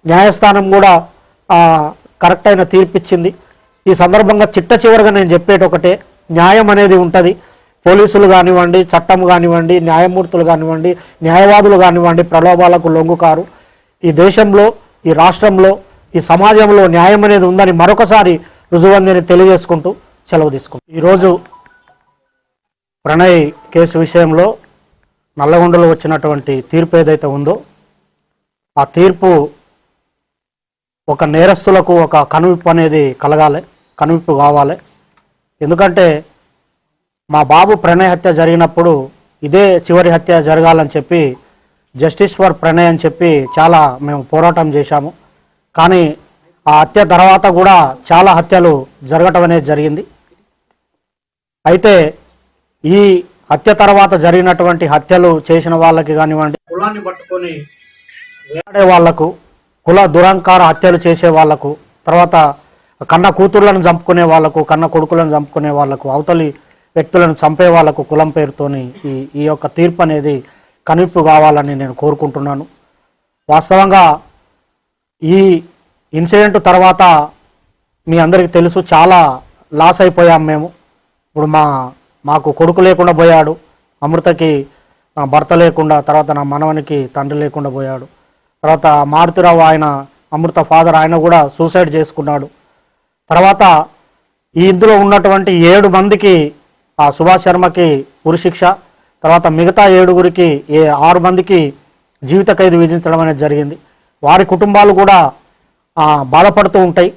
న్యాయస్థానం కూడా కరెక్ట్ అయిన తీర్పిచ్చింది. ఈ సందర్భంగా చిట్ట చివరిగా నేను చెప్పేటి ఒకటే, న్యాయం అనేది ఉంటుంది. పోలీసులు కానివ్వండి, చట్టం కానివ్వండి, న్యాయమూర్తులు కానివ్వండి, న్యాయవాదులు కానివ్వండి ప్రలోభాలకు లొంగుకారు. ఈ దేశంలో, ఈ రాష్ట్రంలో, ఈ సమాజంలో న్యాయం అనేది ఉందని మరొకసారి రుజువందని తెలియజేసుకుంటూ సెలవు తీసుకుంటాం. ఈరోజు ప్రణయ్ కేసు విషయంలో నల్లగొండలో వచ్చినటువంటి తీర్పు ఏదైతే ఉందో ఆ తీర్పు ఒక నేరస్తులకు ఒక కనువిప్పు అనేది కలగాలి, కనువిప్పు కావాలి. ఎందుకంటే మా బాబు ప్రణయ్ హత్య జరిగినప్పుడు ఇదే చివరి హత్య జరగాలని చెప్పి జస్టిస్ ఫర్ ప్రణయ్ అని చెప్పి చాలా మేము పోరాటం చేశాము. కానీ ఆ హత్య తర్వాత కూడా చాలా హత్యలు జరగటం అనేది జరిగింది. అయితే ఈ హత్య తర్వాత జరిగినటువంటి హత్యలు చేసిన వాళ్ళకి కానివ్వండి, కులాన్ని పట్టుకొని వేడే వాళ్లకు, కుల దురంకార హత్యలు చేసే వాళ్లకు, తర్వాత కన్న కూతుర్లను చంపుకునే వాళ్లకు, కన్న కొడుకులను చంపుకునే వాళ్లకు, అవతలి వ్యక్తులను చంపే వాళ్లకు కులం పేరుతోని ఈ యొక్క తీర్పు అనేది కనువిప్పు కావాలని నేను కోరుకుంటున్నాను. వాస్తవంగా ఈ ఇన్సిడెంట్ తర్వాత మీ అందరికీ తెలుసు, చాలా లాస్ అయిపోయాం మేము. ఇప్పుడు మాకు కొడుకు లేకుండా పోయాడు, అమృతకి నా భర్త లేకుండా, తర్వాత నా మనవనికి తండ్రి లేకుండా పోయాడు. తర్వాత మారుతిరావు ఆయన అమృత ఫాదర్ ఆయన కూడా సూసైడ్ చేసుకున్నాడు. తర్వాత ఈ ఇందులో ఉన్నటువంటి 7 మందికి ఆ సుభాష్ శర్మకి ఉరిశిక్ష, తర్వాత మిగతా 7గురికి 6 మందికి జీవిత ఖైదు విధించడం అనేది జరిగింది. వారి కుటుంబాలు కూడా బాధపడుతూ ఉంటాయి.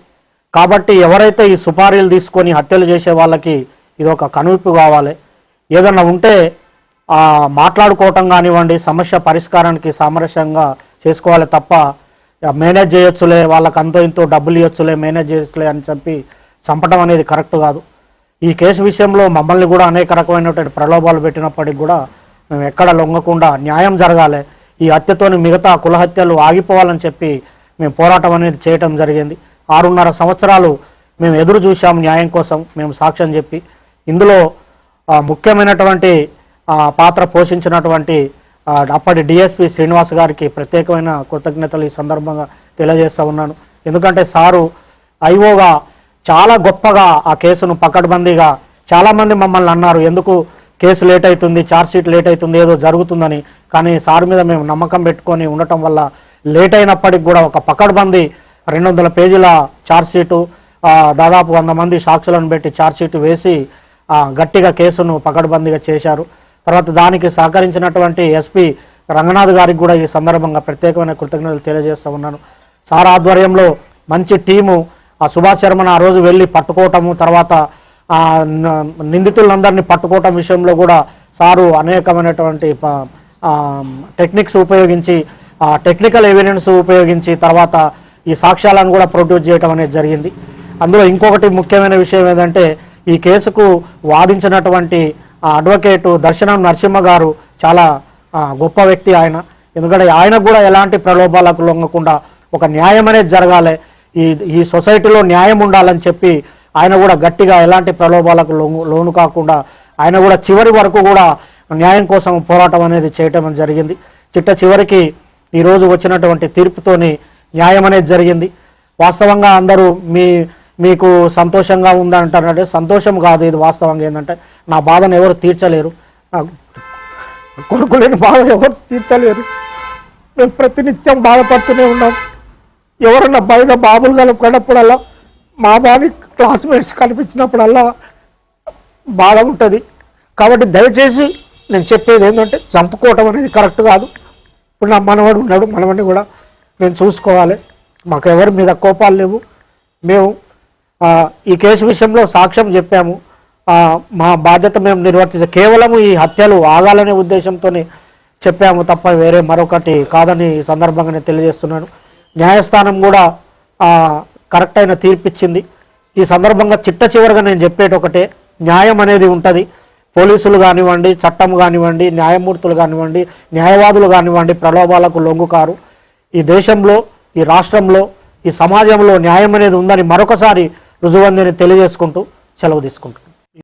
కాబట్టి ఎవరైతే ఈ సుపారీలు తీసుకొని హత్యలు చేసే వాళ్ళకి ఇది ఒక కనువిప్పు కావాలి. ఏదన్నా ఉంటే మాట్లాడుకోవటం కానివ్వండి, సమస్య పరిష్కారానికి సామరస్యంగా చేసుకోవాలి తప్ప మేనేజ్ చేయొచ్చులే, వాళ్ళకి అంతో ఇంతో డబ్బులు ఇవ్వచ్చులే, మేనేజ్ చేయొచ్చులే అని చెప్పి చంపడం అనేది కరెక్ట్ కాదు. ఈ కేసు విషయంలో మమ్మల్ని కూడా అనేక రకమైనటువంటి ప్రలోభాలు పెట్టినప్పటికి కూడా మేము ఎక్కడ లొంగకుండా న్యాయం జరగాలి, ఈ హత్యతోని మిగతా కుల హత్యలు ఆగిపోవాలని చెప్పి మేము పోరాటం అనేది చేయటం జరిగింది. 6.5 సంవత్సరాలు మేము ఎదురు చూసాము న్యాయం కోసం, మేము సాక్ష్యం చెప్పి. ఇందులో ముఖ్యమైనటువంటి పాత్ర పోషించినటువంటి అప్పటి డిఎస్పి శ్రీనివాస్ గారికి ప్రత్యేకమైన కృతజ్ఞతలు ఈ సందర్భంగా తెలియజేస్తూ ఉన్నాను. ఎందుకంటే సారు ఐఓగా చాలా గొప్పగా ఆ కేసును పకడ్బందీగా, చాలామంది మమ్మల్ని అన్నారు ఎందుకు కేసు లేట్ అవుతుంది, ఛార్జ్షీట్ లేట్ అవుతుంది, ఏదో జరుగుతుందని. కానీ సార్ మీద మేము నమ్మకం పెట్టుకొని ఉండటం వల్ల లేట్ అయినప్పటికి కూడా ఒక పకడ్బందీ 200 పేజీల ఛార్జ్షీటు, దాదాపు 100 మంది సాక్షులను పెట్టి ఛార్జ్షీట్ వేసి గట్టిగా కేసును పకడ్బందీగా చేశారు. తర్వాత దానికి సహకరించినటువంటి ఎస్పీ రంగనాథ్ గారికి కూడా ఈ సందర్భంగా ప్రత్యేకమైన కృతజ్ఞతలు తెలియజేస్తూ ఉన్నాను. సార్ ఆధ్వర్యంలో మంచి టీము సుభాష్ శర్మను ఆ రోజు వెళ్ళి పట్టుకోవటము, తర్వాత నిందితులందరినీ పట్టుకోవటం విషయంలో కూడా సారు అనేకమైనటువంటి టెక్నిక్స్ ఉపయోగించి, టెక్నికల్ ఎవిడెన్స్ ఉపయోగించి తర్వాత ఈ సాక్ష్యాలను కూడా ప్రొడ్యూస్ చేయడం అనేది జరిగింది. అందులో ఇంకొకటి ముఖ్యమైన విషయం ఏంటంటే ఈ కేసుకు వాదించినటువంటి అడ్వకేటు దర్శనం నరసింహ గారు చాలా గొప్ప వ్యక్తి ఆయన. ఎందుకంటే ఆయన కూడా ఎలాంటి ప్రలోభాలకు లొంగకుండా ఒక న్యాయం అనేది జరగాలి, ఈ సొసైటీలో న్యాయం ఉండాలని చెప్పి ఆయన కూడా గట్టిగా ఎలాంటి ప్రలోభాలకు లోను కాకుండా ఆయన కూడా చివరి వరకు కూడా న్యాయం కోసం పోరాటం అనేది చేయటం జరిగింది. చిట్ట చివరికి ఈరోజు వచ్చినటువంటి తీర్పుతోని న్యాయం అనేది జరిగింది. వాస్తవంగా అందరూ మీకు సంతోషంగా ఉందంటారంటే సంతోషం కాదు, ఇది వాస్తవంగా ఏంటంటే నా బాధను ఎవరు తీర్చలేరు, కొడుకులేని బాధ ఎవరు తీర్చలేరు. మేము ప్రతినిత్యం బాధపడుతూనే ఉన్నాం. ఎవరన్నా బయట బాబులు కలుపుకున్నప్పుడల్లా, మా బాబు క్లాస్మేట్స్ కనిపించినప్పుడల్లా బాధ ఉంటుంది. కాబట్టి దయచేసి నేను చెప్పేది ఏంటంటే చంపుకోవటం అనేది కరెక్ట్ కాదు. ఇప్పుడు నా మనవాడు ఉన్నాడు, మనవాడిని కూడా మేము చూసుకోవాలి. మాకు ఎవరి మీద కోపాలు లేవు. మేము ఈ కేసు విషయంలో సాక్ష్యం చెప్పాము, మా బాధ్యత మేము నిర్వర్తించాం. కేవలం ఈ హత్యలు ఆగాలనే ఉద్దేశంతోనే చెప్పాము తప్ప వేరే మరొకటి కాదని ఈ సందర్భంగా నేను తెలియజేస్తున్నాను. న్యాయస్థానం కూడా కరెక్ట్ అయిన తీర్పిచ్చింది. ఈ సందర్భంగా చిట్ట చివరిగా నేను చెప్పేటి ఒకటే, న్యాయం అనేది ఉంటుంది. పోలీసులు కానివ్వండి, చట్టం కానివ్వండి, న్యాయమూర్తులు కానివ్వండి, న్యాయవాదులు కానివ్వండి ప్రలోభాలకు లొంగుకారు. ఈ దేశంలో, ఈ రాష్ట్రంలో, ఈ సమాజంలో న్యాయం అనేది ఉందని మరొకసారి రుజువందని తెలియజేసుకుంటూ సెలవు తీసుకుంటాం.